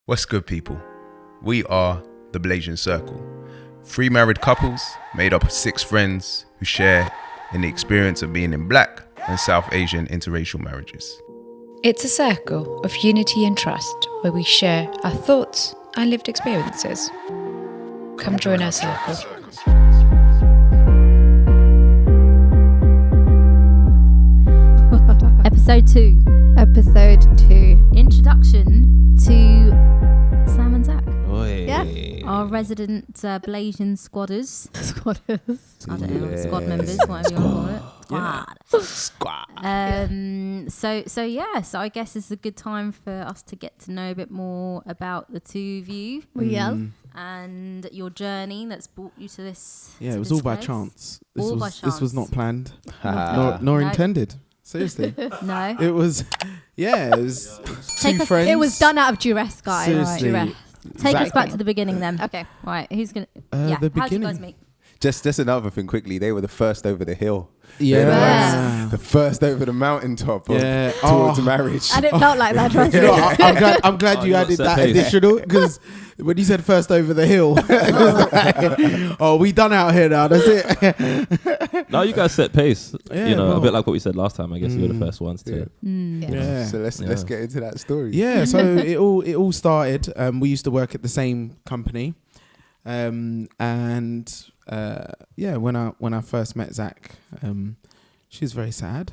What's good, people? We are the Blasian Circle, 3 married couples made up of 6 friends who share in the experience of being in Black and South Asian interracial marriages. It's a circle of unity and trust where we share our thoughts and lived experiences. Come join our circle. Episode 2. Introduction to Sam and Zak. Oi. Yeah. Our resident Blasian squadders. I don't know, squad members, whatever you want to call it. Squad. So I guess it's a good time for us to get to know a bit more about the two of you. Yes. And your journey that's brought you to this. Yeah, to it was this all by place. chance. This was not planned, No. nor No. intended. Seriously, No. it was. Yeah, it was Take two us- friends. It was done out of duress, guys. Seriously. Duress. Take us Zak- back to the beginning then. Okay. Right, who's going to... The How'd you guys beginning. meet? Just another thing quickly, they were the first over the hill. Yeah. They were Yeah. the first over the mountaintop Yeah. towards marriage. And it felt like that, trust You me. know, I'm glad Oh, you you got added set that pace. additional, because when you said first over the hill, it was like, oh, we done out here now. That's it. No, you guys set pace. Yeah, You know, well. a bit like what we said last time. I guess you were the first ones to. Yeah. So let's get into that story. Yeah, so it all started. We used to work at the same company, and when I first met Zak, she was very sad,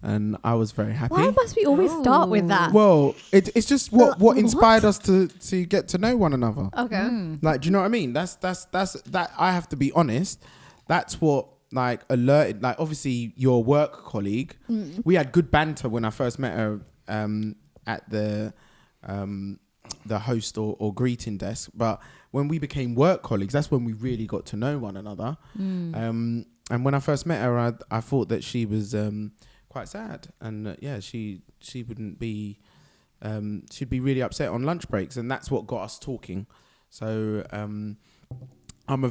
and I was very happy. Why must we always start with that? Well, it's just what What? inspired us to get to know one another. Okay. Like, do you know what I mean? That's that. I have to be honest. That's what like alerted. Like, obviously, your work colleague. We had good banter when I first met her at the host or greeting desk. But when we became work colleagues, that's when we really got to know one another. And when I first met her, I thought that she was quite sad, and she wouldn't be. She'd be really upset on lunch breaks, and that's what got us talking. So I'm a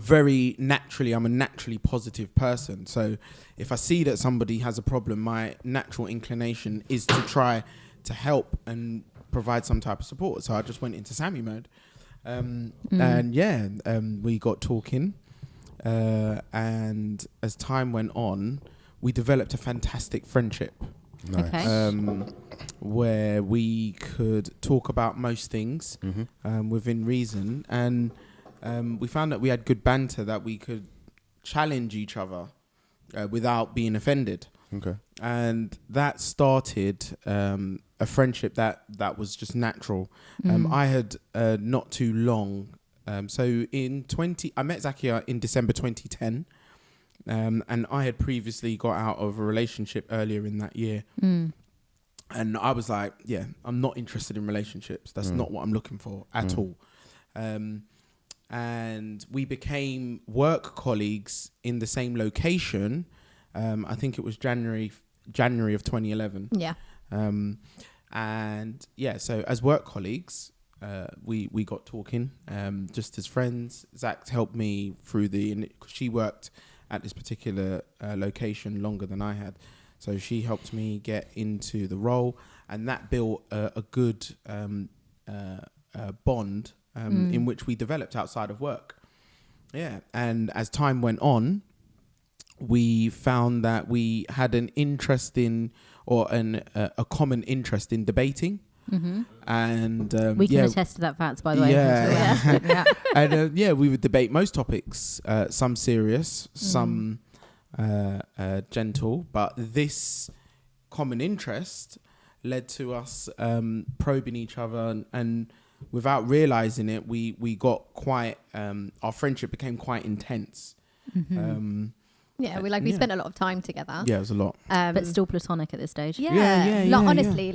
naturally positive person. So if I see that somebody has a problem, my natural inclination is to try to help and provide some type of support. So I just went into Sammy mode, and we got talking, and as time went on, we developed a fantastic friendship. Nice. Okay. Where we could talk about most things within reason, and we found that we had good banter, that we could challenge each other without being offended. Okay. And that started a friendship that was just natural. I had not too long. So I met Zakia in December 2010. And I had previously got out of a relationship earlier in that year. And I was like, I'm not interested in relationships. That's not what I'm looking for at all. And we became work colleagues in the same location. I think it was January of 2011. Yeah. So as work colleagues, we got talking just as friends. Zak helped me through she worked at this particular location longer than I had. So she helped me get into the role, and that built a good bond in which we developed outside of work. Yeah, and as time went on, we found that we had an interest in, or a common interest in debating. And We can attest to that fact, by the way. Yeah. And we would debate most topics, some serious, some gentle, but this common interest led to us probing each other, and without realizing it, we got quite our friendship became quite intense. We spent a lot of time together. Yeah, it was a lot. But still platonic at this stage. Honestly,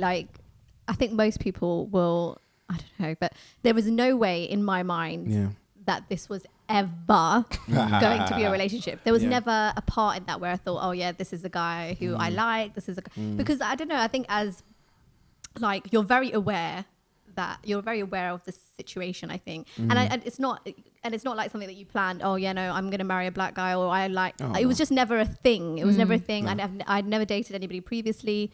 I think most people will, I don't know, but there was no way in my mind that this was ever going to be a relationship. There was never a part in that where I thought, this is the guy who I like. This is because I don't know. I think as like you're very aware of the situation, I think, and it's not like something that you planned. I'm going to marry a Black guy, or it was just never a thing. It was never a thing. No. I'd never dated anybody previously.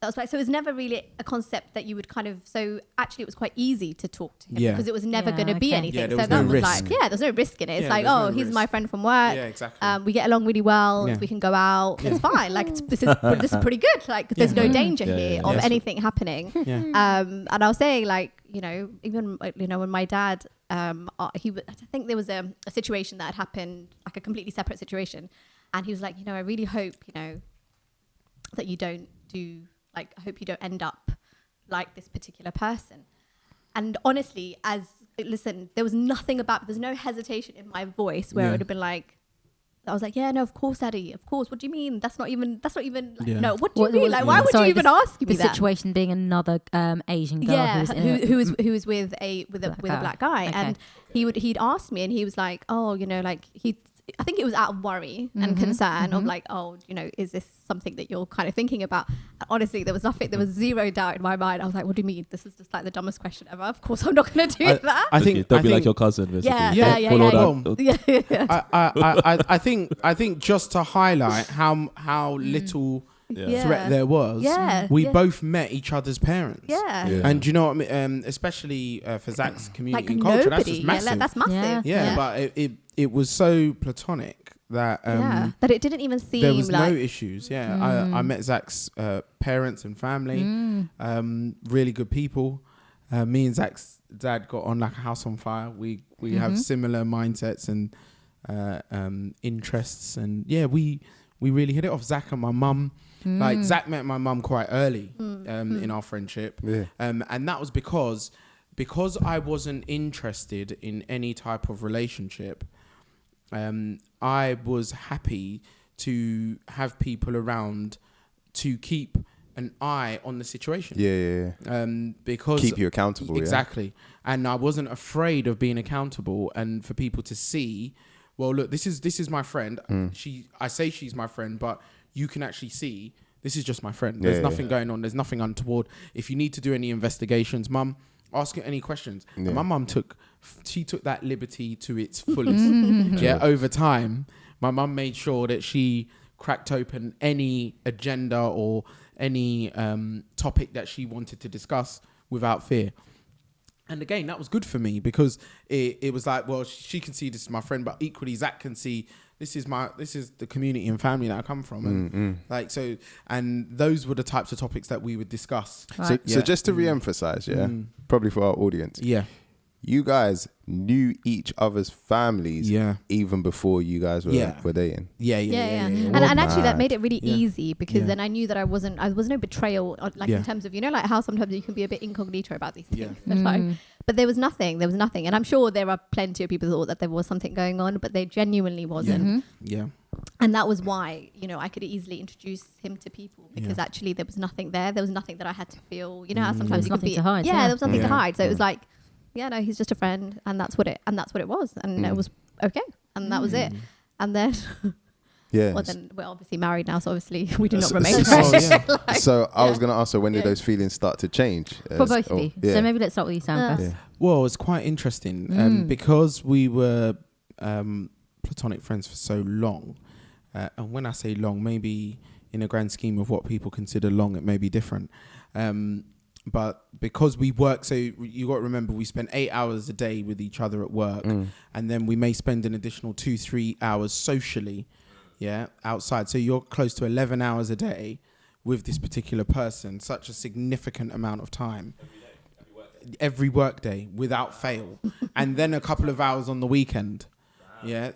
That was right. So it was never really a concept that you would kind of. So actually, it was quite easy to talk to him Yeah. because it was never Yeah, going to be okay. anything. Yeah, there so was that no was risk. like, yeah, there's no risk in it. It's Yeah, like, there's no he's risk. my friend from work. Yeah, exactly. We get along really well. Yeah. We can go out. It's fine. Like this is pretty good. Like there's no danger here of Yes. anything happening. Yeah. And I was saying, like, even when my dad, I think there was a situation that had happened, like a completely separate situation, and he was like, I really hope, that you don't do, like, I hope you don't end up like this particular person. And honestly, there was nothing there's no hesitation in my voice where it would have been like, I was like, yeah, no, of course, Daddy, of course. What do you mean? That's not even, like, no, what do you mean? Like, why would you even ask me the that? situation being another Asian girl who was with a black guy. Okay. And he'd asked me and he was like, oh, like I think it was out of worry and concern of like, oh, is this something that you're kind of thinking about? And honestly, there was zero doubt in my mind. I was like, what do you mean? This is just like the dumbest question ever. Of course, I'm not going to do that. I think Don't be like your cousin, basically. Yeah. Follow that. I think just to highlight how little Yeah. threat there was, we both met each other's parents. Yeah. And do you know what I mean? Especially for Zach's community Like and culture, that's nobody. just massive. That's massive. Yeah, but it was so platonic that that it didn't even seem there was like no issues. I met Zach's parents and family, really good people. Me and Zach's dad got on like a house on fire. We have similar mindsets and interests, and we really hit it off. Zach and my mum, like Zach met my mum quite early in our friendship, and that was because I wasn't interested in any type of relationship. I was happy to have people around to keep an eye on the situation. Because keep you accountable. Exactly. And I wasn't afraid of being accountable and for people to see, well, look, this is my friend. I say she's my friend, but you can actually see this is just my friend. There's nothing going on. There's nothing untoward. If you need to do any investigations, Mum, ask her any questions. And my mum took that liberty to its fullest. Over time, my mum made sure that she cracked open any agenda or any topic that she wanted to discuss without fear. And again, that was good for me because it was like, well, she can see this is my friend, but equally Zach can see this is the community and family that I come from, and and those were the types of topics that we would discuss. Right. So just to re-emphasize, probably for our audience, you guys knew each other's families even before you guys were dating. And actually that made it really easy because then I knew that I was no betrayal, like in terms of, like how sometimes you can be a bit incognito about these things. But there was nothing. And I'm sure there are plenty of people who thought that there was something going on, but there genuinely wasn't. And that was why, I could easily introduce him to people because actually there was nothing there. There was nothing that I had to feel, how sometimes you could be. To hide, there was nothing to hide. So it was like, no, he's just a friend, and that's what it was, and it was okay, and that was it. And then, well, then we're obviously married now, so obviously we do not remain friends. So I was going to ask her, when did those feelings start to change? For both of you. So maybe let's start with you, Sam, first. Well, it's quite interesting because we were platonic friends for so long, and when I say long, maybe in a grand scheme of what people consider long, it may be different. But because we work, so you got to remember, we spend 8 hours a day with each other at work, and then we may spend an additional 2-3 hours socially, outside. So you're close to 11 hours a day with this particular person, such a significant amount of time. Every work day, without fail. And then a couple of hours on the weekend.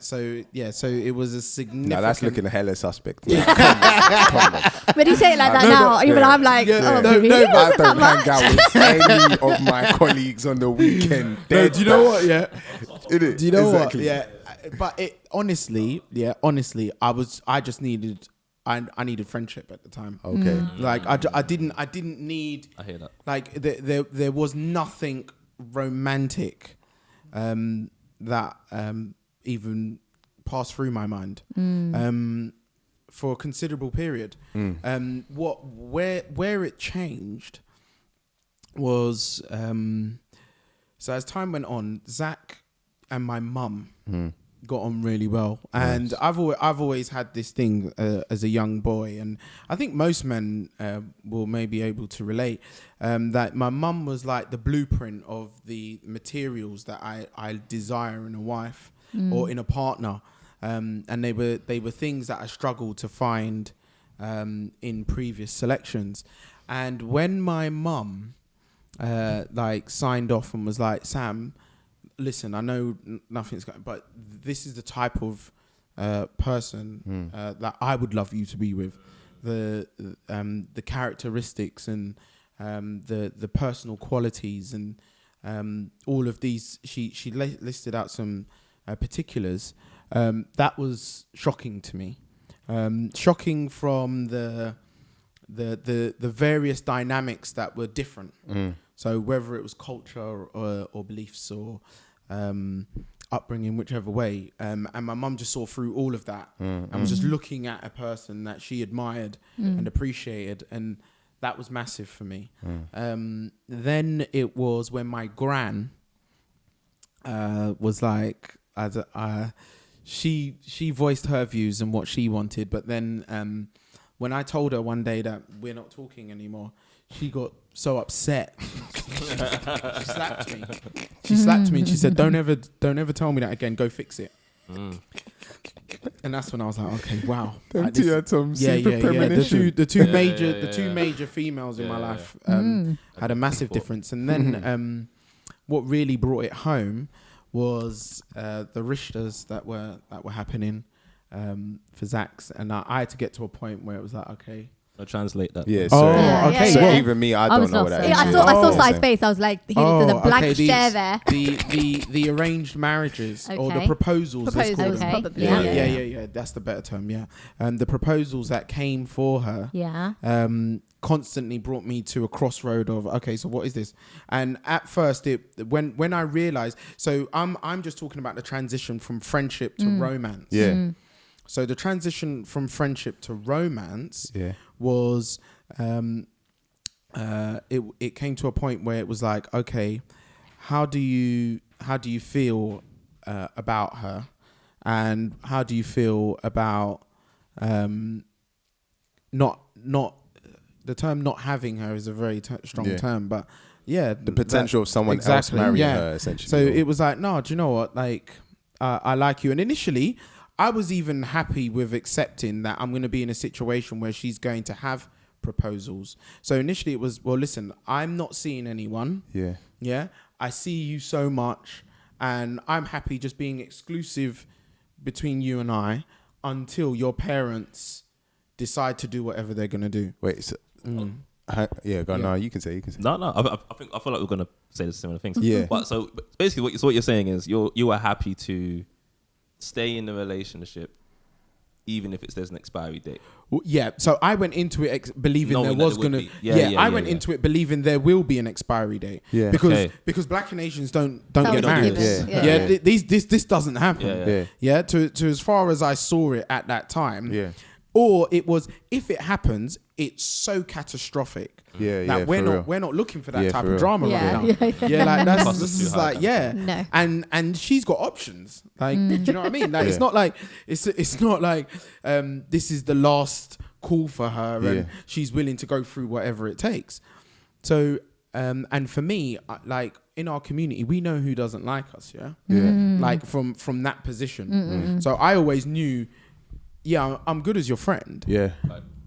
So it was a significant. No, that's looking hella suspect. But you say it like that now, even I'm like, I don't hang out with any of my colleagues on the weekend. No, do you know what? Do you know what? Yeah, but honestly, I just needed. I needed friendship at the time. Okay. Like I didn't need. I hear that. Like there was nothing romantic, that even passed through my mind for a considerable period. Where it changed was so as time went on, Zach and my mum got on really well, and I've always had this thing as a young boy, and I think most men will maybe able to relate, that my mum was like the blueprint of the materials that I desire in a wife or in a partner, and they were things that I struggled to find in previous selections. And when my mum like signed off and was like, Sam, listen, I know nothing's going, but this is the type of person that I would love you to be with. The characteristics and the personal qualities and all of these. She listed out some particulars. That was shocking to me. Shocking from the various dynamics that were different. So whether it was culture or beliefs or upbringing, whichever way, and my mum just saw through all of that and was just looking at a person that she admired and appreciated, and that was massive for me. Then it was when my gran was like, she voiced her views and what she wanted, but then when I told her one day that we're not talking anymore, she got so upset. She slapped me. She slapped me and she said, "Don't ever tell me that again. Go fix it." And that's when I was like, okay, wow. Them two had some super premonition. The two major females in my life had a massive difference. And then what really brought it home was the rishtas that were happening for Zak's, and I had to get to a point where it was like, okay, I'll translate that. Yeah, sorry. Okay. So Yeah. even me, I don't know what that is. Yeah, I saw Sai's face. I was like, there's a blank stare there. The arranged marriages or the proposals. let's call them. Probably. Yeah. That's the better term. Yeah. The proposals that came for her. Yeah. Constantly brought me to a crossroad of, okay, so what is this? And at first, when I realized, so I'm just talking about the transition from friendship to romance. Yeah. So the transition from friendship to romance was, it came to a point where it was like, okay, how do you feel about her, and how do you feel about not the term not having her is a very strong term, but the potential of someone else marrying her, essentially. So it was like, no, do you know what? Like, I like you. And initially, I was even happy with accepting that I'm going to be in a situation where she's going to have proposals. So initially it was, well, listen, I'm not seeing anyone. Yeah. Yeah. I see you so much, and I'm happy just being exclusive between you and I until your parents decide to do whatever they're going to do. Wait, so, go on. No, you can say. No. I feel like we're gonna say the similar things. Yeah. But so basically, what you're saying is you are happy to stay in the relationship, even if there's an expiry date. Well, yeah. So I went into it believing there was gonna. I went into it believing there will be an expiry date. Yeah. Because Black and Asians don't get married. This doesn't happen. Yeah. To as far as I saw it at that time. Yeah. Or it was, if it happens, it's so catastrophic that we're not looking for that type of drama right now. Like this is like No. And she's got options. Like, do you know what I mean? Like it's not like this is the last call for her and she's willing to go through whatever it takes. So and for me, like in our community, we know who doesn't like us. Like from that position. So I always knew. Yeah, I'm good as your friend. Yeah.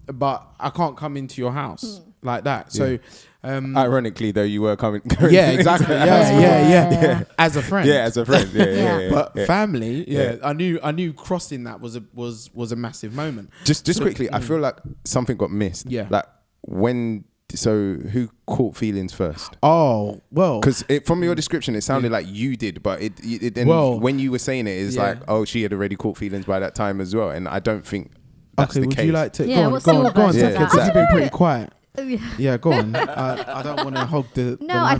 But I can't come into your house like that. So, ironically, though, you were coming. Yeah, exactly. Yeah. As a friend. Yeah, as a friend. Yeah. But family. I knew crossing that was a massive moment. Just quickly, I feel like something got missed. Yeah. Like so who caught feelings first? Oh, well, because from your description, it sounded like you did, but when you were saying it, it's like, oh, she had already caught feelings by that time as well, and I don't think that's the case. Would you like to go on? Because you've been pretty quiet. Yeah, go on. I don't want to hog the. No, I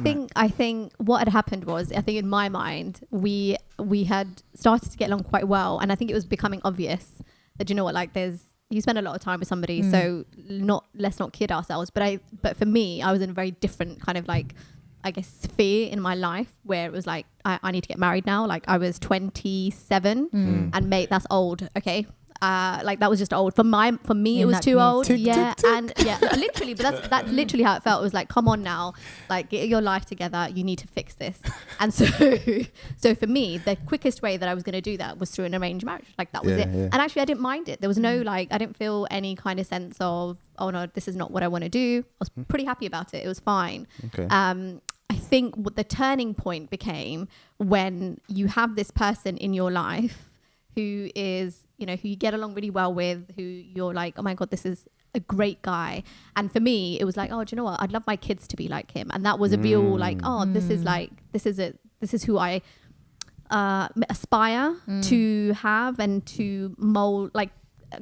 think what had happened was, I think in my mind, we had started to get along quite well, and I think it was becoming obvious that, you know what, like you spend a lot of time with somebody, so let's not kid ourselves. But for me, I was in a very different kind of like, I guess, sphere in my life where it was like, I need to get married now. Like I was 27 and mate, that's old. Okay. Like that was just old for me. It was too old. And literally, but that's literally how it felt. It was like, come on now, like get your life together. You need to fix this. And so for me, the quickest way that I was going to do that was through an arranged marriage. Like that was it. Yeah. And actually, I didn't mind it. There was no I didn't feel any kind of sense of, oh no, this is not what I want to do. I was pretty happy about it. It was fine. Okay. I think what the turning point became when you have this person in your life who is, who you get along really well with, who you're like, oh my God, this is a great guy. And for me, it was like, oh, do you know what? I'd love my kids to be like him. And that was a real this is who I aspire to have and to mold, like,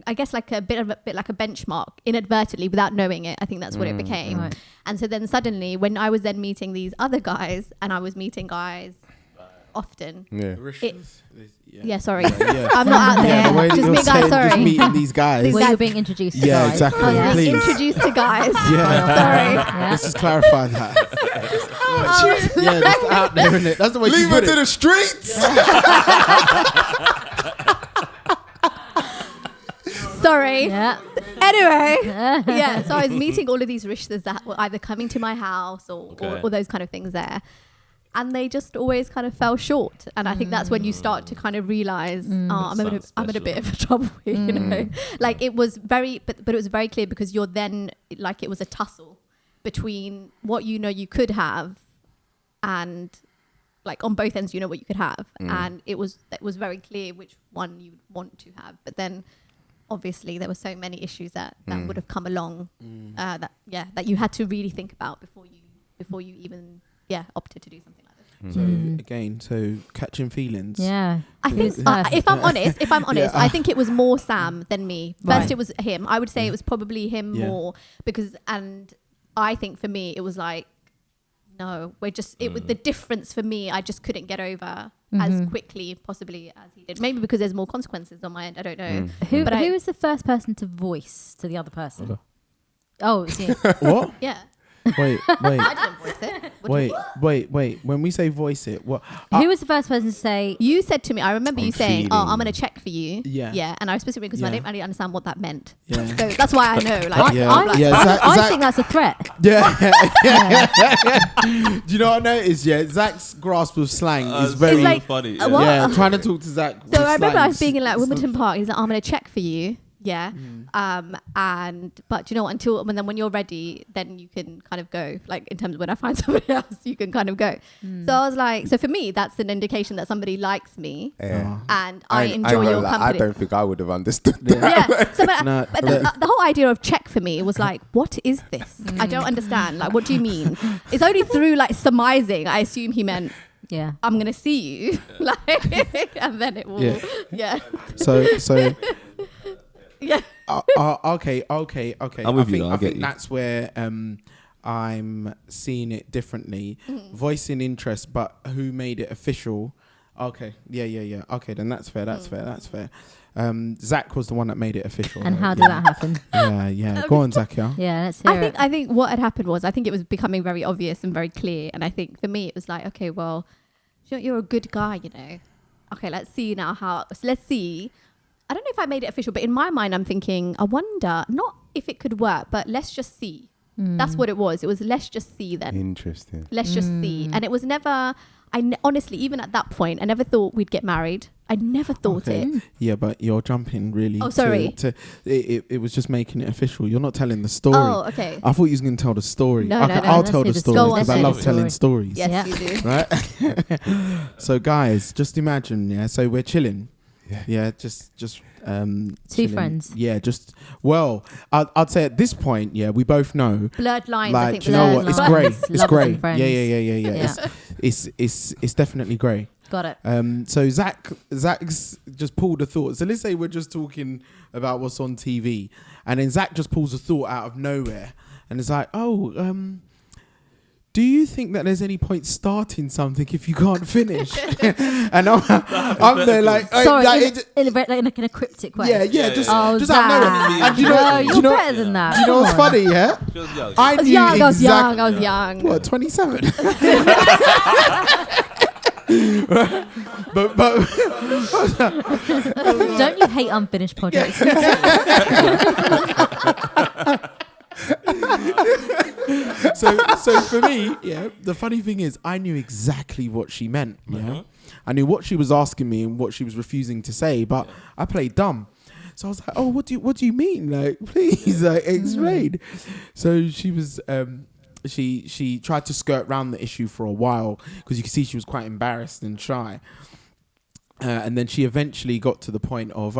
I guess like a bit like a benchmark inadvertently without knowing it. I think that's what it became. Right. And so then suddenly when I was then meeting these other guys, and I was meeting guys often. Sorry. I'm not out there. Just me guys, sorry. Just meeting these guys. You're being introduced to guys. Exactly. I was being introduced to guys. Sorry. Let's just clarify that. Just out there, innit? That's the way Leave you put it to the streets. Sorry. Yeah. Anyway, so I was meeting all of these rishtas that were either coming to my house or those kind of things there. And they just always kind of fell short. And I think that's when you start to kind of realize, I'm in a bit of trouble, Like it was very, but it was very clear because you're then, like it was a tussle between what you could have and like on both ends, what you could have. And it was very clear which one you want to have. But then obviously there were so many issues that would have come along that you had to really think about before you even opted to do something like this. So catching feelings. Yeah. I think if I'm honest, I think it was more Sam than me. First it was him. I would say it was probably him more because, and I think for me it was like, no, we're just, it was the difference for me. I just couldn't get over as quickly possibly as he did. Maybe because there's more consequences on my end. I don't know. Who was the first person to voice to the other person? Okay. Oh, it was you. What? Yeah. Wait. I didn't voice it. Wait. When we say voice it, what? Who was the first person to say? You said to me, I remember you saying, "Oh, I'm going to check for you." Yeah. And I was specifically because I didn't really understand what that meant. Yeah. So that's why I know. Like, I think that's a threat. Yeah. Do you know what I noticed? Yeah, Zach's grasp of slang is very like, funny. Trying to talk to Zach. So I remember I was being in like Wimbledon Park. He's like, "I'm going to check for you." Yeah. But you know what, when you're ready, then you can kind of go, like in terms of when I find somebody else, you can kind of go. So I was like, so for me, that's an indication that somebody likes me and I enjoy your company. I don't think I would have understood that. Yeah. So, but the whole idea of check for me was like, what is this? I don't understand. Like, what do you mean? It's only through like surmising, I assume he meant, I'm going to see you. Like, and then it will, So yeah. Okay. I'm with you. I think that's where I'm seeing it differently. Voicing interest, but who made it official? Okay. Yeah. Okay, then that's fair. That's fair. Zach was the one that made it official. And how did that happen? Yeah. Go on, Zach. Yeah, let's hear it. I think what had happened was, I think it was becoming very obvious and very clear. And I think for me, it was like, okay, well, you're a good guy, Okay, let's see now let's see. I don't know if I made it official, but in my mind, I'm thinking, I wonder, not if it could work, but let's just see. That's what it was. It was, let's just see then. Interesting. Let's just see. And it was never, honestly, even at that point, I never thought we'd get married. I never thought it. Yeah, but you're jumping really. Oh, sorry. It was just making it official. You're not telling the story. Oh, okay. I thought you was going to tell the story. No, I'll tell the story because I love telling stories. Yes, you do. Right? So guys, just imagine, so we're chilling. Yeah, just two chilling. friends. Yeah, I'd say at this point, we both know Bloodline. Like, I think do you know what? It's grey. It's grey. Yeah. It's definitely grey. Got it. So Zach's just pulled a thought. So let's say we're just talking about what's on TV, and then Zach just pulls a thought out of nowhere, and it's like, do you think that there's any point starting something if you can't finish? And I'm there like, sorry, in a cryptic way. Yeah. Just Zak. and you know, you're better than that. Do you know what's funny? Yeah, I was young. What, 27? but don't you hate unfinished projects? So for me, the funny thing is I knew exactly what she meant. I knew what she was asking me and what she was refusing to say, but I played dumb. So I was like, oh, what do you mean? Like, please, like, explain. So she was she tried to skirt around the issue for a while because you could see she was quite embarrassed and shy. And then she eventually got to the point of,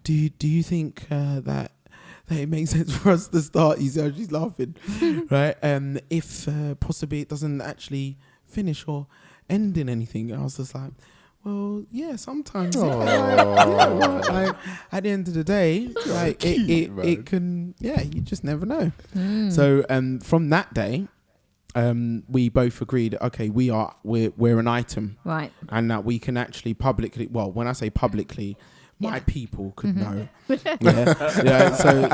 do you think that it makes sense for us to start? She's laughing, right? If possibly it doesn't actually finish or end in anything. I was just like, well, yeah, sometimes. Like, at the end of the day, like it can, you just never know. So from that day, we both agreed, okay, we're an item, right? And that we can actually publicly. Well, when I say publicly, my people could know.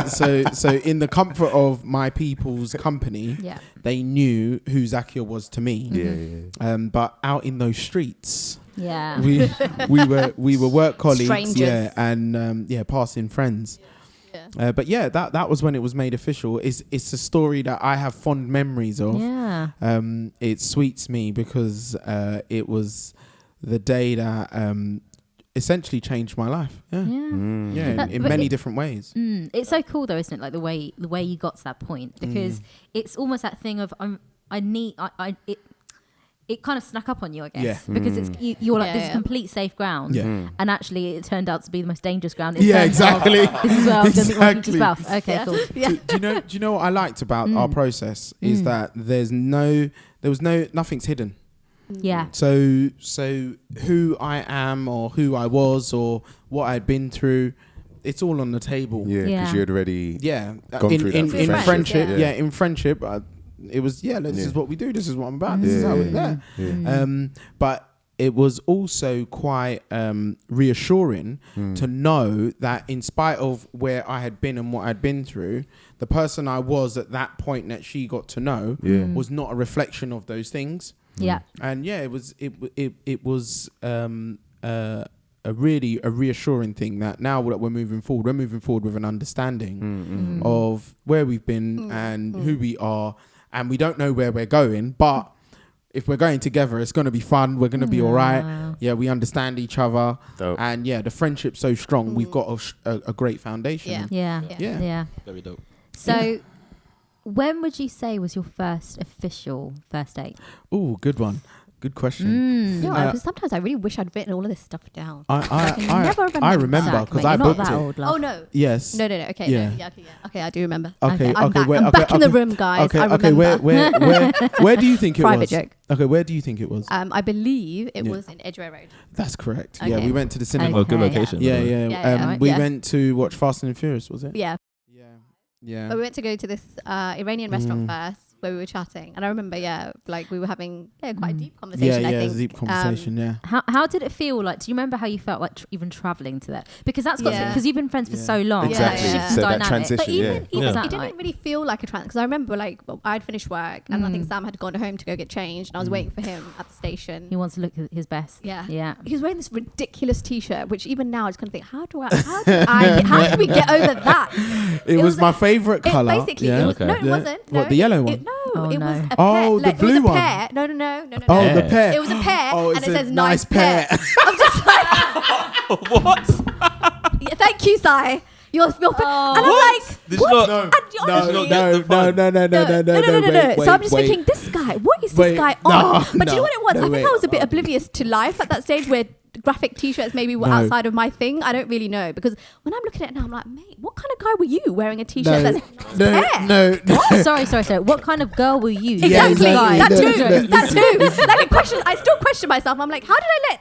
So in the comfort of my people's company, they knew who Zakia was to me. But out in those streets, we were work colleagues, strangers. and passing friends. But that was when it was made official. It's a story that I have fond memories of. It sweets me because it was the day that essentially changed my life. In many different ways. It's so cool though, isn't it? Like the way you got to that point, because it's almost that thing of it kind of snuck up on you, I guess, because it's you're like this is complete safe ground, and actually it turned out to be the most dangerous ground. Exactly. This is where I was going to meet my future spouse. Okay, cool. Do you know what I liked about our process is that nothing's hidden. Yeah. So who I am or who I was or what I'd been through, it's all on the table. Yeah, because you had already gone through that in friendship. In friendship, it was this is what we do. This is what I'm about. This is how we're there. But it was also quite reassuring to know that in spite of where I had been and what I'd been through, the person I was at that point that she got to know was not a reflection of those things. And it was a reassuring thing that now that we're moving forward with an understanding of where we've been and who we are, and we don't know where we're going, but if we're going together, it's going to be fun. We're going to be all right. Yeah, we understand each other. Dope. And the friendship's so strong. We've got a great foundation. Yeah. Very dope. So when would you say was your first official first date? Oh, good one. Good question. Sometimes I really wish I'd written all of this stuff down. I remember because I booked it. Old, oh no. Yes. No. Okay. Okay, I do remember. Okay. I'm back in the room, guys. I remember. Where do you think it was? Private joke. Okay, where do you think it was? I believe it was in Edgware Road. That's correct. Okay. Yeah, we went to the cinema. Oh, good location. We went to watch Fast and Furious. Was it? Yeah. Yeah. We went to go to this Iranian restaurant first, where we were chatting, and I remember, we were having quite a deep conversation. I think. Deep conversation. How did it feel like? Do you remember how you felt like even traveling to that? Because that's got because you've been friends for so long. Exactly. So that transition. But even it didn't really feel like a trans. Because I remember I'd finished work, and I think Sam had gone home to go get changed, and I was waiting for him at the station. He wants to look his best. Yeah. He was wearing this ridiculous T-shirt, which even now I just kind of think, how did we get over that? It was my favorite color. Basically, it was, no, it wasn't. What, the yellow one? It was a pair. Oh, the blue one. No. Oh, the pear. It was a pear, and it says nice pear. I'm just like, What? Thank you, Sai. You're and I'm like, what? No. So I'm just thinking, this guy, what is this guy on? But you know what it was? I think I was a bit oblivious to life at that stage where graphic T-shirts maybe were outside of my thing. I don't really know, because when I'm looking at it now, I'm like, mate, what kind of guy were you wearing a T-shirt that's no. Sorry. What kind of girl were you? Exactly. Yeah, That too. Like I still question myself. I'm like, how did I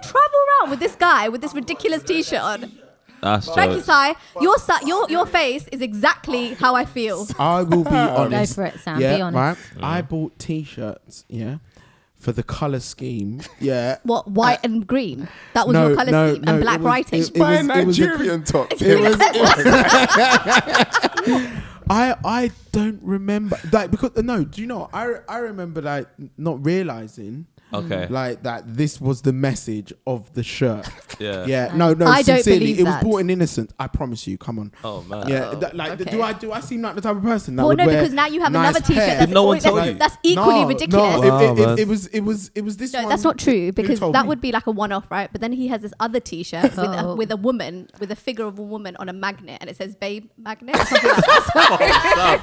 travel around with this guy with this ridiculous T-shirt on? Thank you, Sai. Your face is exactly how I feel. I will be honest. Go for it, Sam. Yeah, Be honest. right. I bought T-shirts. Yeah. For the color scheme, yeah. What, white and green? That was your color scheme, and black writing. Buy Nigerian top. I don't remember because do you know? I remember not realizing. Okay. Like that this was the message of the shirt. Yeah. Yeah. No, I don't sincerely. believe It was that. bought in innocent. I promise you. Come on. Oh man. Yeah. Okay. Do I seem like the type of person that Well, would no, wear because now you have nice another T-shirt. hair? Did no one tell you? That's equally ridiculous. Wow, man. It was this No, one. that's not true because told that me? would be like a one-off, right? But then he has this other T-shirt with a woman, with a figure of a woman on a magnet, and it says "Babe Magnet" or something like that.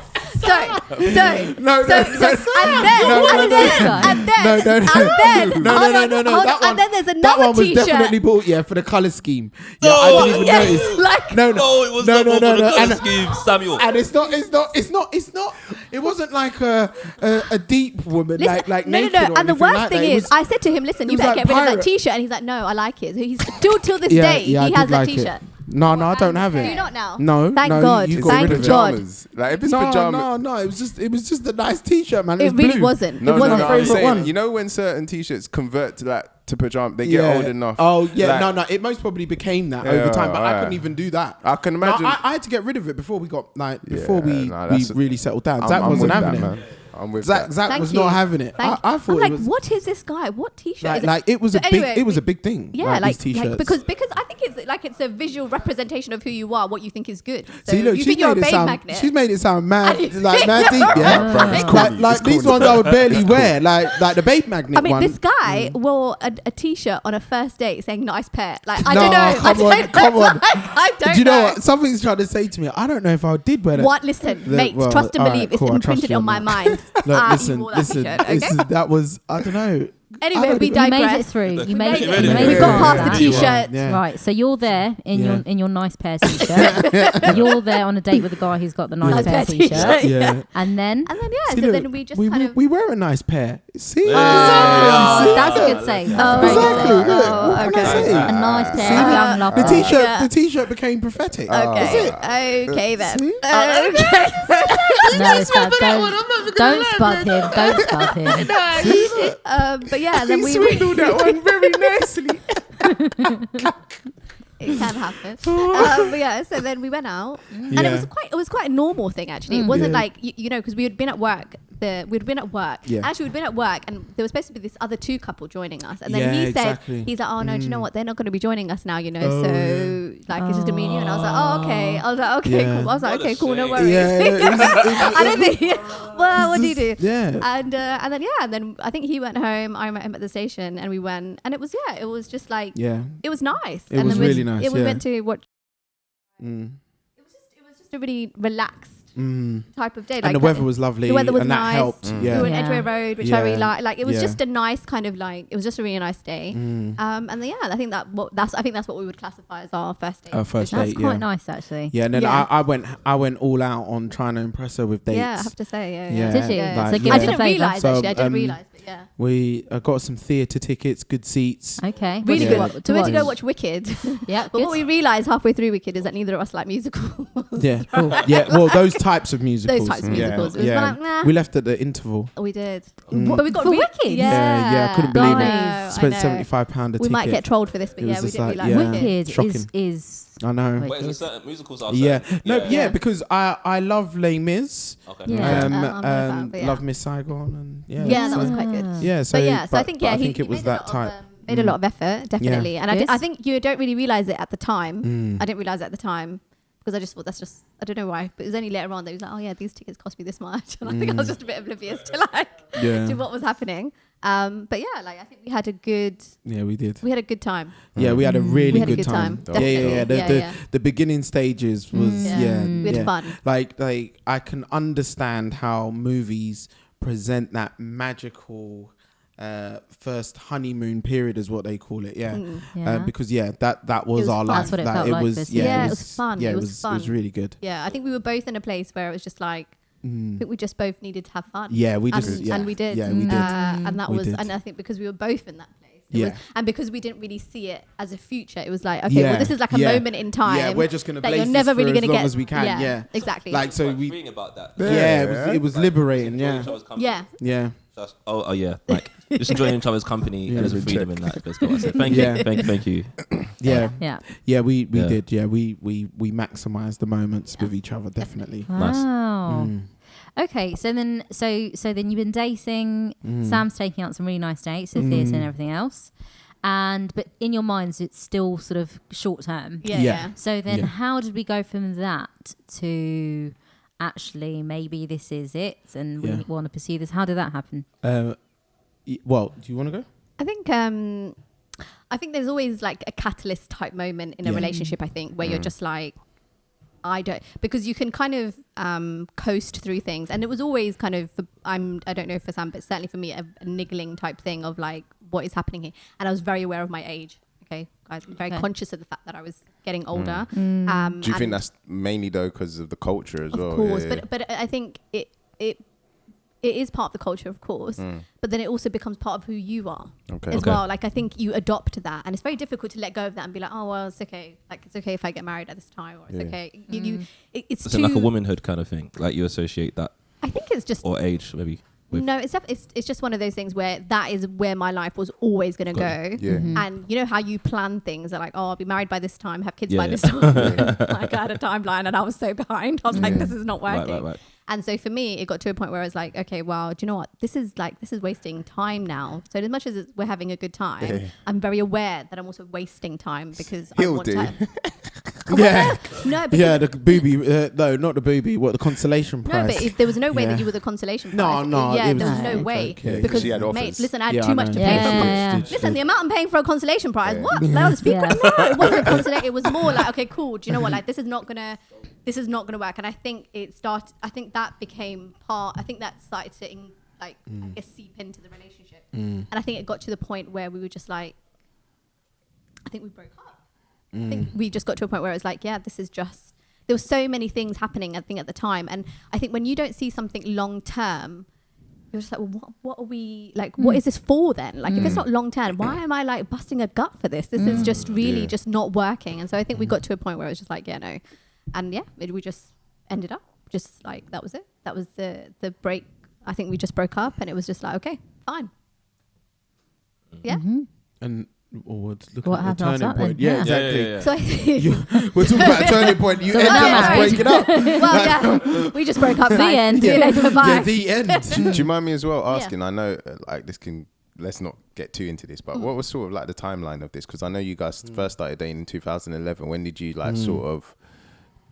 And then there's another That one was T-shirt. definitely bought, for the color scheme. Yeah, I didn't even notice. No, it was not for the colour scheme, Samuel. And it's not. It wasn't like a deep woman, Listen, like no. naked or And the anything worst like thing that. is, I said to him, "Listen, you was better like get rid of that pirate. T-shirt." And he's like, "No, I like it." So he's still till this day, he I has did that like it. T-shirt. No, I don't have it. Do you not now? No, Thank no, God. you Thank got rid of it. God. Pajamas. Like if it's pajamas. No. It was just a nice T-shirt, man. It was really blue. wasn't. No, It wasn't I'm my favorite saying, one. you know when certain T-shirts convert to pajamas, they get old enough. Oh yeah, Like, no. It most probably became that Yeah, over time, but I yeah. couldn't even do that. I can imagine. No, I had to get rid of it before we got we that's- really settled down. I'm Zach with wasn't that, having it. man. I'm with Zach Thank was you. not having it. I I'm thought like, it was what is this guy? What T-shirt? is like it was So a big. anyway, It was a big thing. Yeah, these T-shirts. because I think it's a visual representation of who you are, what you think is good. So See, look, you she's think you're a made it babe sound. magnet. She's made it sound mad, And you like think mad deep. you're Yeah, It's corny. like It's these corny. ones I would barely wear. Like the babe magnet I mean, one. this guy wore a T-shirt on a first date saying "nice pair." Like I No, don't know. come on. Like, I don't Do you know know. what? Something's trying to say to me. I don't know if I did wear that. What? Listen, mate. well, Trust and all right, believe. It's cool, I trust imprinted you on on my that. mind. Look, You wore that listen. T-shirt, okay? That was I don't know. Anyway, we You made it digress. through. You made it. it. You made We it got past through the that. T-shirt. Yeah. Right, so you're there in Yeah. your nice pair T-shirt. You're there on a date with a guy who's got the nice pair T-shirt. Yeah. And then So then we just kind of. we wear a nice pair. See? oh, that's a good say. That's a very Exactly. good say. Look, Oh, what can I okay. say? A nice pair See, of the- young love. The T-shirt, Yeah. the T-shirt became prophetic. Okay then. See? Okay. No, Sam, don't spud him. Don't spud him. But yeah, then we swindled that one very nicely. it can happen. But yeah, so then we went out, and it was quite a normal thing actually. It wasn't Yeah. like you know because we had been at work. We'd been at work. Yeah. Actually, we'd been at work, and there was supposed to be this other two couple joining us. And then Yeah, he said, exactly. he's like, "Oh no, do you know what? They're not going to be joining us now, you know. Oh, so like it's just me and you." And I was like, "Oh, okay." I was like, "Okay, Yeah. cool." I was like, What a "Okay, cool, no shame. worries." I don't think. Well, what do you do? Yeah. And then I think he went home. I met him at the station, and we went, and it was just like Yeah. it was nice. It and was then really nice, We yeah. went to watch. Mm. It was just a really relaxed type of day. And the weather was lovely. The weather was and that nice. helped. We Yeah. were in Yeah. Edgware Road, which I really Yeah. like. Like it was Yeah. just a nice kind of like it was just a really nice day. And then I think that's what we would classify as our first date. Our first That's date. quite Yeah. nice, actually. Yeah, and then Yeah. I went all out on trying to impress her with dates. Yeah, I have to say, yeah. Yeah. Did you? Yeah. So give I us a didn't flavour. realise So, actually. I didn't realise, but yeah. We got some theatre tickets, good seats. Okay. Really Yeah. good. What- So we went to go watch? watch Wicked. Yeah, But what good. we realised halfway through Wicked is that neither of us like musicals. Yeah, yeah. Well, those types of musicals. Those types of Yeah. musicals. It was Yeah. like, nah. We left at the interval. We did. Mm. But we got For Wicked? Yeah, I couldn't believe I it. know, Spent I know. £75 a We ticket. might get trolled for this, but It was yeah, we just didn't like, really like yeah. Wicked. Wicked Shocking. is I know. Wait, Wait, it's- certain musicals are Yeah. certain. No. Yeah. Because I love Les Mis. Okay. Yeah. I'm not a fan, but yeah. Love Miss Saigon and Yeah, that was quite good. Yeah. So But yeah, so I but- think but I he think it was made a that lot type. of, made a lot of effort, definitely. And Yes. I think you don't really realize it at the time. Mm. I didn't realize it at the time because I just thought that's just I don't know why, but it was only later on that he was like, "Oh yeah, these tickets cost me this much," and I think I was just a bit oblivious to Yeah. to what was happening. But yeah, like I think we had a good time. Yeah, we had a really We had a good good time, Yeah, yeah. definitely. The beginning stages was Yeah. We had fun. Like I can understand how movies present that magical first honeymoon period is what they call it. Yeah. Yeah. Because that was was our fun. life. That's what it Like, felt like, was basically. Yeah, it was fun. Yeah, It was It was fun. really good. Yeah, I think we were both in a place where it was just like I think we just both needed to have fun. Yeah, we just and, yeah. and we did. Yeah, we did. And that We was did. and I think because we were both in that place, And because we didn't really see it as a future, it was like, okay, well, this is like a moment in time. Yeah, we're just gonna that blaze you're never this really for going to as long get as we can. Yeah, exactly. Like so we. Freeing about that. It was liberating. Yeah. Yeah. Oh yeah, like just enjoying each other's company and there's freedom in that. That's what I said. Thank you. Yeah. We did. Yeah, we maximised the moments with each other. Definitely. Wow. Nice. Okay, so then you've been dating. Sam's taking out some really nice dates with theatre and everything else, but in your minds it's still sort of short term. Yeah. So then, how did we go from that to actually maybe this is it and we want to pursue this? How did that happen? Well, do you want to go? I think there's always like a catalyst type moment in a relationship. I think where you're just like, because you can kind of coast through things, and it was always kind of I don't know for Sam, but certainly for me a niggling type thing of like what is happening here, and I was very aware of my age. Okay, I was very conscious of the fact that I was getting older. Do you think that's mainly though because of the culture as well? Of course, but I think it is part of the culture, of course, but then it also becomes part of who you are as well. Like I think you adopt that, and it's very difficult to let go of that and be like, oh well, it's okay. Like it's okay if I get married at this time, or it's okay. It's like a womanhood kind of thing. Like you associate that. I think it's just or age maybe. No, it's just one of those things where that is where my life was always going to go. Yeah. And you know how you plan things are like, oh, I'll be married by this time, have kids by this time. Like I had a timeline and I was so behind. I was like, this is not working. Right. And so for me, it got to a point where I was like, okay, well, do you know what? This is wasting time now. So as much as we're having a good time, I'm very aware that I'm also wasting time because I want to. No, the booby. No, not the booby. What, the consolation prize? No, but if there was no way that you were the consolation prize. No. Yeah, there was no way. Okay. Because, mate, listen, I had too much to pay for. Listen, the amount I'm paying for a consolation prize. What? Those people? No, it wasn't a consolation. It was more like, okay, cool. Do you know what? Like, this is not gonna work. And I think that became part. I think that started to I guess seep into the relationship. And I think it got to the point where we were just like, I think we broke up. I think we just got to a point where it was like, this is just, there were so many things happening, I think, at the time. And I think when you don't see something long term, you're just like, well, what are we, like, what is this for then? Like, if it's not long term, why am I like busting a gut for this? This is just really just not working. And so I think we got to a point where it was just like, no. And we just ended up just like, that was it. That was the break. I think we just broke up and it was just like, okay, fine. Yeah. And look what at the happened turning point. then? Exactly. So I think We're talking about a turning point. You ended up breaking up. well, we just broke up. The end. See you later. Bye. The end. Do you mind me as well asking? I know, like let's not get too into this, but what was sort of like the timeline of this? Because I know you guys first started dating in 2011. When did you like sort of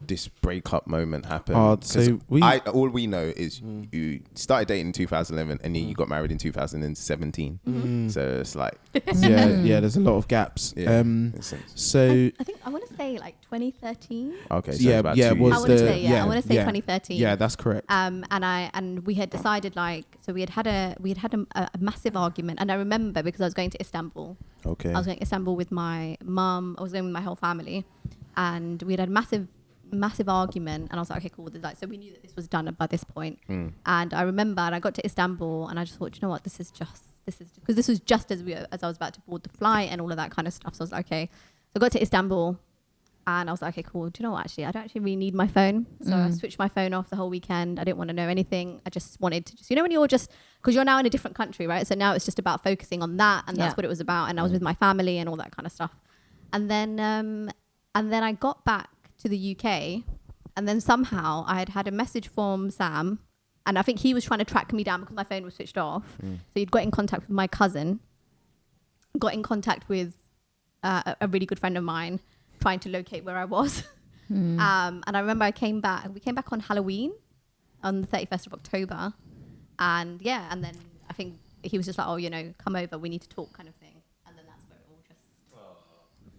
this breakup moment happen? So all we know is you started dating in 2011 and then you got married in 2017. So it's like there's a lot of gaps. So I think I want to say like 2013. Okay, so I want to say 2013. Yeah, that's correct. And we had decided we had a massive argument, and I remember because I was going to Istanbul. Okay. I was going to Istanbul with my mum. I was going with my whole family, and we had massive argument, and I was like, okay, cool. So we knew that this was done by this point. And I remember, and I got to Istanbul, and I just thought, you know what, this is because this was just as I was about to board the flight and all of that kind of stuff. So I was like, okay. So I got to Istanbul, and I was like, okay, cool. Do you know what? Actually, I don't actually really need my phone. So I switched my phone off the whole weekend. I didn't want to know anything. I just wanted to when you're just, because you're now in a different country, right? So now it's just about focusing on that, and that's what it was about. And I was with my family and all that kind of stuff. And then I got back to the UK, and then somehow I had a message from Sam, and I think he was trying to track me down because my phone was switched off. So he'd got in contact with my cousin, got in contact with a really good friend of mine, trying to locate where I was. And I remember we came back on Halloween on the 31st of October, and then I think he was just like, oh, come over, we need to talk, kind of thing.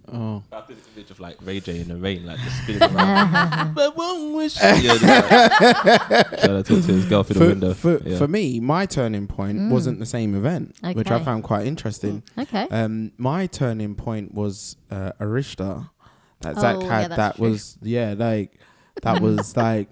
I did this image of like Ray J in the rain, like just spinning around. But one wish. Trying to talk to his girl through the window. For me, my turning point wasn't the same event, which I found quite interesting. Okay. My turning point was a rishta that Zak had. That was like,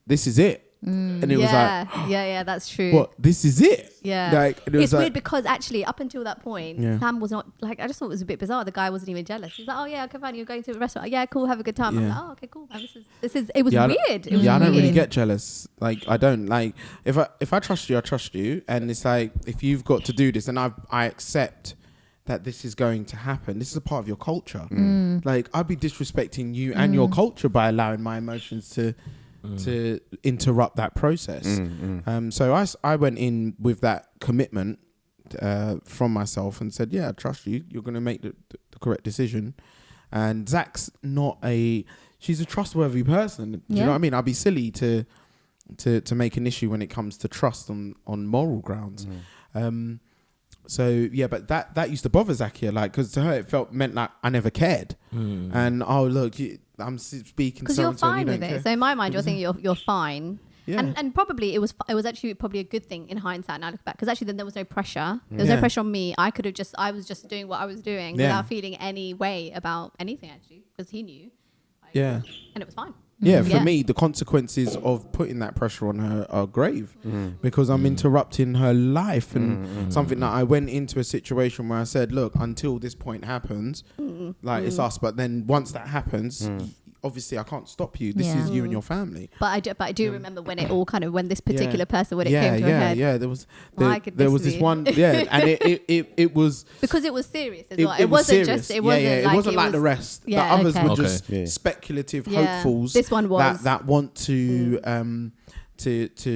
this is it. And it was like, yeah, that's true. what? This is it? Yeah. Like, and it was It's like, weird because actually up until that point, Yeah. Sam was not like, I just thought it was a bit bizarre. The guy wasn't even jealous. He was like, oh yeah, okay, fine. You're going to a restaurant. Yeah, cool. Have a good time. I'm Yeah. like, oh, okay, cool. And this is, it was Yeah, I weird. don't- It was I don't really weird. get jealous. Like, I don't like if I trust you, I trust you. And it's like, if you've got to do this, and I accept that this is going to happen. This is a part of your culture. Like, I'd be disrespecting you and your culture by allowing my emotions to interrupt that process. So I went in with that commitment from myself and said, yeah, I trust you. You're going to make the correct decision. And Zak's she's a trustworthy person. Do you know what I mean? I'd be silly to make an issue when it comes to trust on moral grounds. So yeah, but that used to bother Zakia, like, because to her it meant like I never cared. And look, I'm speaking Because so you're and so, and fine you with don't it. care. So in my mind, you're thinking you're fine. Yeah. And probably it was actually probably a good thing in hindsight now I look back, because actually then there was no pressure. There was no pressure on me. I was just doing what I was doing without feeling any way about anything, actually, because he knew. Yeah. And it was fine. Yeah, for me, the consequences of putting that pressure on her are grave because I'm interrupting her life and something that I went into a situation where I said, look, until this point happens, like it's us. But then once that happens, obviously I can't stop you. This is you and your family. But I do remember when it all kind of, when this particular person, when it came to a head. Yeah, there was goodness this one, and it was because it was serious as well. It wasn't serious. just, it wasn't it like wasn't like the rest. Yeah, The others okay. were just speculative hopefuls. This one was that want to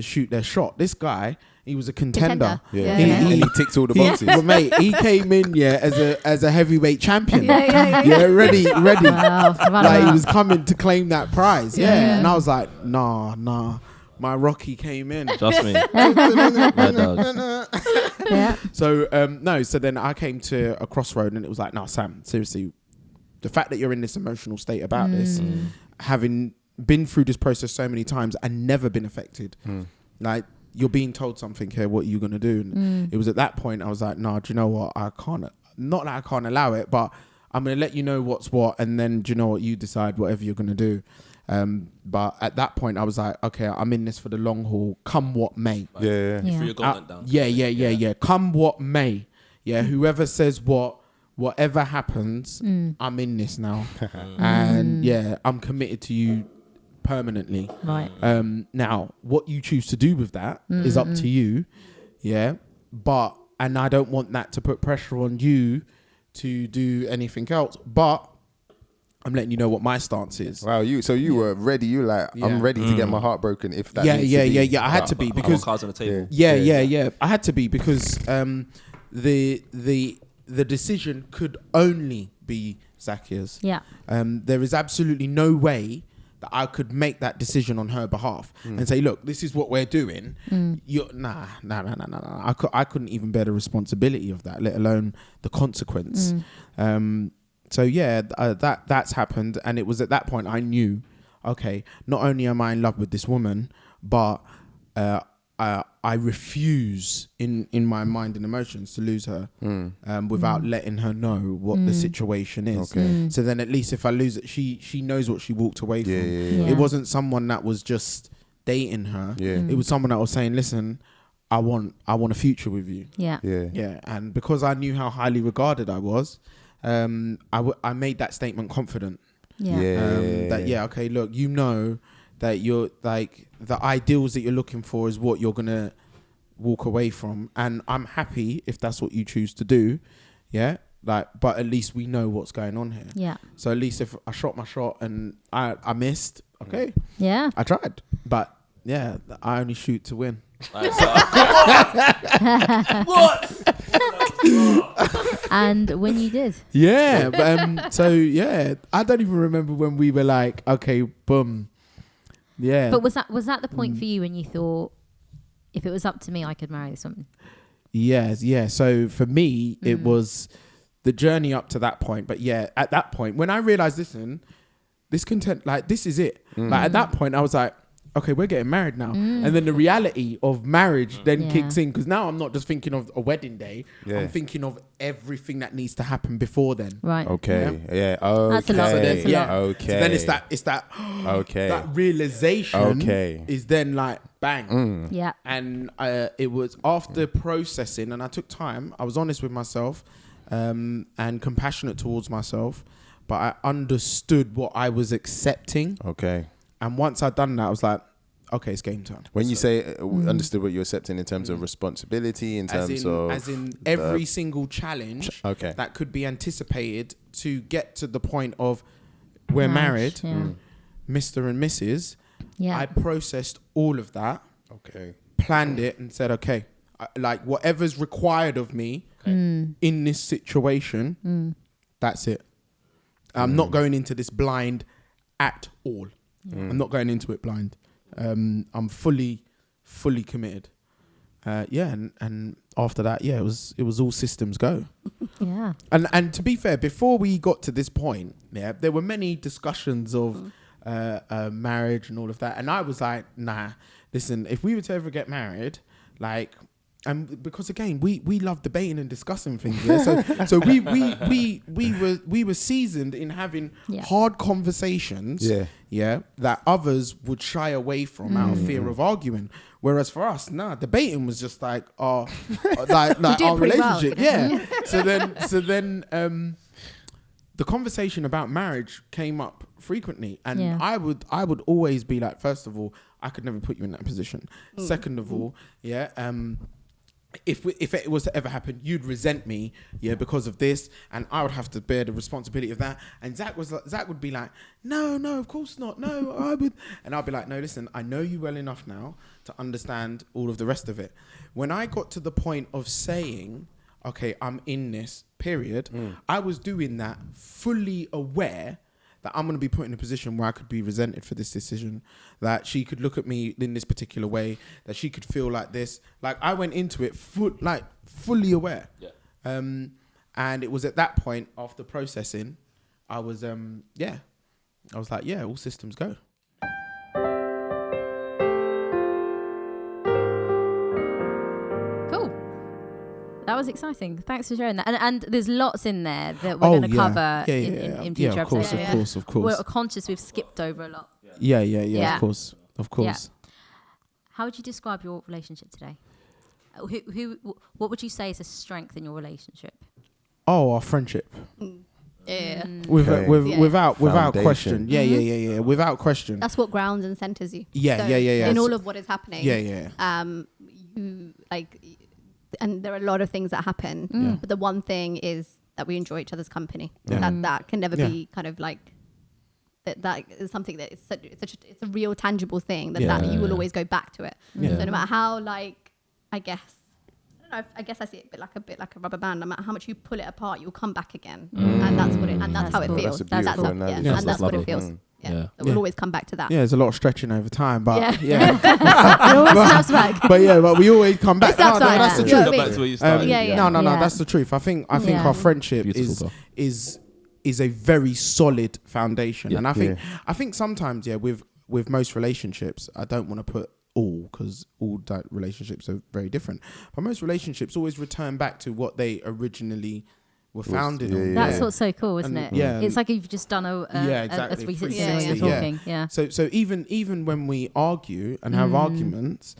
shoot their shot. This guy, he was a contender. Yeah. He And he ticks all the boxes. but mate, he came in as a heavyweight champion. Yeah. ready. Wow, Like he was coming to claim that prize. Yeah. And I was like, nah. My Rocky came in. Just me. My dog. Yeah. So so then I came to a crossroad and it was like, no, Sam, seriously, the fact that you're in this emotional state about this, having been through this process so many times and never been affected, like you're being told something here, what are you going to do? And it was at that point I was like, no, do you know what? I can't, not that I can't allow it, but I'm going to let you know what's what. And then, do you know what? You decide whatever you're going to do. But at that point I was like, okay, I'm in this for the long haul, come what may. Yeah. You threw your gauntlet down. Yeah. Come what may. Yeah. Whoever says whatever happens, I'm in this now. And yeah, I'm committed to you permanently. Right. Now, what you choose to do with that is up to you. Yeah. And I don't want that to put pressure on you to do anything else. But I'm letting you know what my stance is. Wow, you were ready. You like, I'm ready to get my heart broken if that. Yeah. I had But to be I want because cards on the table. Yeah. I had to be because the decision could only be Zakia's. Yeah. There is absolutely no way that I could make that decision on her behalf and say, look, this is what we're doing. Nah. I couldn't even bear the responsibility of that, let alone the consequence. So yeah, that's happened. And it was at that point I knew, okay, not only am I in love with this woman, but I refuse in my mind and emotions to lose her without letting her know what the situation is. Okay. So then at least if I lose it, she knows what she walked away from. Yeah. It wasn't someone that was just dating her. Yeah. It was someone that was saying, listen, I want a future with you. Yeah. Yeah. And because I knew how highly regarded I was, I made that statement confident. Yeah. Okay, look, you know that you're like the ideals that you're looking for is what you're gonna walk away from, and I'm happy if that's what you choose to do. Yeah, like, but at least we know what's going on here. Yeah. So at least if I shot my shot and I missed, okay, Yeah. I tried, but yeah, I only shoot to win. And when you did. Yeah, but, so yeah, I don't even remember when we were like, okay, boom. Yeah. But was that the point for you when you thought, if it was up to me, I could marry this woman? Yes, yeah. So for me, it was the journey up to that point. But yeah, at that point, when I realized, listen, this content, like, this is it. Like, at that point, I was like, okay, we're getting married now. And then the reality of marriage then kicks in, because now I'm not just thinking of a wedding day. I'm thinking of everything that needs to happen before then. Right. Okay. Yeah. Okay. That's a lot. So That's a lot. Okay. So then it's that Okay. that realization Okay. is then like, bang. Yeah. And it was after processing, and I took time. I was honest with myself and compassionate towards myself, but I understood what I was accepting. Okay. And once I'd done that, I was like, okay, it's game time. When you say understood what you're accepting in terms of responsibility, in terms of... As in every single challenge Okay. that could be anticipated to get to the point of we're married, Mr. and Mrs., I processed all of that, planned it and said, okay, like whatever's required of me in this situation, that's it. I'm not going into this blind at all. I'm not going into it blind. I'm fully committed. And after that, it was all systems go. Yeah. And to be fair, before we got to this point, there were many discussions of marriage and all of that, and I was like, nah, listen, if we were to ever get married, like, and because again, we love debating and discussing things. Yeah? So we were seasoned in having hard conversations. Yeah, that others would shy away from out of fear of arguing. Whereas for us, debating was just like our like our relationship. Well, So then the conversation about marriage came up frequently, and I would always be like, first of all, I could never put you in that position. Second of all, if it was to ever happen, you'd resent me, because of this, and I would have to bear the responsibility of that. And Zak would be like, no, of course not, no, I would, and I'll be like, no, listen, I know you well enough now to understand all of the rest of it. When I got to the point of saying, okay, I'm in this period, I was doing that fully aware that I'm going to be put in a position where I could be resented for this decision, that she could look at me in this particular way, that she could feel like this. Like, I went into it fully aware. Yeah. And it was at that point, after processing, I was like, all systems go. Cool. That was exciting. Thanks for sharing that. And there's lots in there that we're going to cover in future episodes. Of course. We're conscious we've skipped over a lot. Yeah. Of course. Yeah. How would you describe your relationship today? What would you say is a strength in your relationship? Oh, our friendship. Yeah. Without Foundation. question. Yeah. Without question. That's what grounds and centers you. Yeah. In all of what is happening. Yeah. You like, and there are a lot of things that happen, but the one thing is that we enjoy each other's company. That can never be kind of like that is something that it's a real tangible thing that you will always go back to it. So no matter how, like, I guess I see it a bit like a rubber band. No matter how much you pull it apart, you'll come back again, and that's what it. And that's how it feels. That's a beautiful analogy. And that's what it feels. It will always come back to that. Yeah, there's a lot of stretching over time, but it always snaps back. but we always come back. It snaps back. That's the You know truth. what I Back to where you started. No, that's the truth. I think our friendship is a very solid foundation, and I think sometimes with most relationships, I don't want to put all, because all relationships are very different, but most relationships always return back to what they originally were founded on. That's what's so cool, isn't it? Yeah, it's like you've just done a 360 when you're talking. Yeah. So even when we argue and have arguments,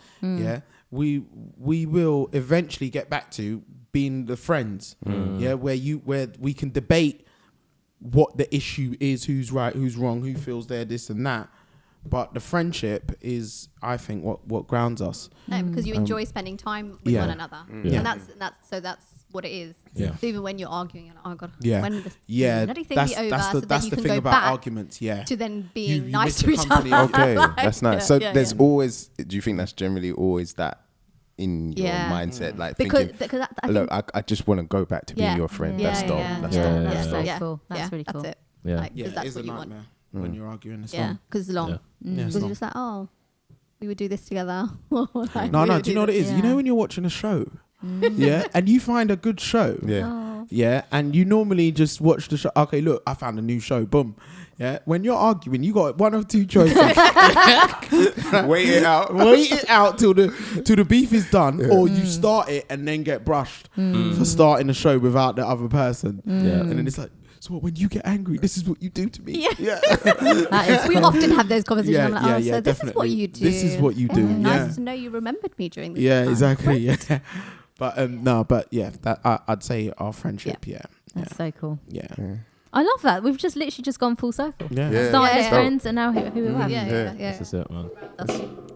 we will eventually get back to being the friends. Where we can debate what the issue is, who's right, who's wrong, who feels they're this and that. But the friendship is, I think, what grounds us. No, because you enjoy spending time with one another, and that's what it is. Yeah. So even when you're arguing, you're like, oh god, yeah, when this bloody thing that's be over, that's so the you can thing go about back arguments. Yeah, to then being you nice miss to the each company. other. Okay, that's nice. So there's yeah. always. Do you think that's generally always that in your mindset, like thinking, because look, I just want to go back to being your friend. That's dope. That's dope. That's so cool. That's really cool. That's it. Yeah. Like, Yeah, that's it's what a you want. nightmare when you're arguing. It's Yeah, because it's long. it's Because you're long. just like, oh, we would do this together. Like, No. we Do would you know what it is? Yeah. You know when you're watching a show, and you find a good show, and you normally just watch the show. Okay, look, I found a new show. Boom. Yeah. When you're arguing, you got one of two choices: Wait it out. wait it out till the beef is done, or you start it and then get brushed for starting the show without the other person. And then it's like, So when you get angry, this is what you do to me. Yeah. That is We cool. often have those conversations. Yeah, I'm like, yeah, oh, yeah, so this is what definitely. you do. This is what you do. Nice to know you remembered me during this Yeah, time. exactly. Yeah. But no, but yeah, that I'd say our friendship. Yeah. That's so cool. Yeah. I love that. We've just literally just gone full circle. Yeah. Yeah. Started Yeah. as friends and now who we are. Yeah. This is it, man.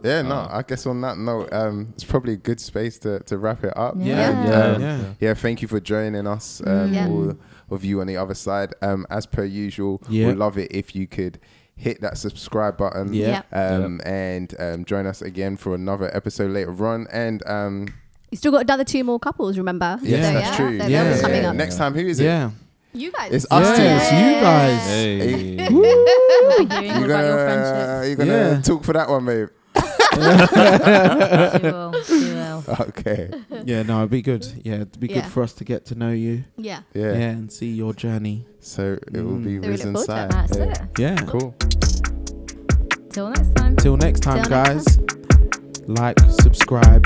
Yeah, no, I guess on that note, it's probably a good space to wrap it up. Yeah. And, Yeah. yeah, thank you for joining us, Yeah. all of you on the other side. As per usual, we'd love it if you could hit that subscribe button. Yeah. And join us again for another episode later on. And You still got another 2 more couples, remember? yes, So, that's true. So Yeah. they're coming up. Next time, who is it? Yeah. You guys. It's us two. It's you guys. Hey. We'll be hearing all You're about your friendship. gonna talk for that one, babe. She will. Okay. Yeah, no, it'd be good. Yeah, it'd be Yeah. good for us to get to know you. Yeah. Yeah. And see your journey. So it will be So we look risen forward to side. it. That's Yeah. it. Yeah. Cool. Till next time. Till next time, Till next guys. Like, subscribe,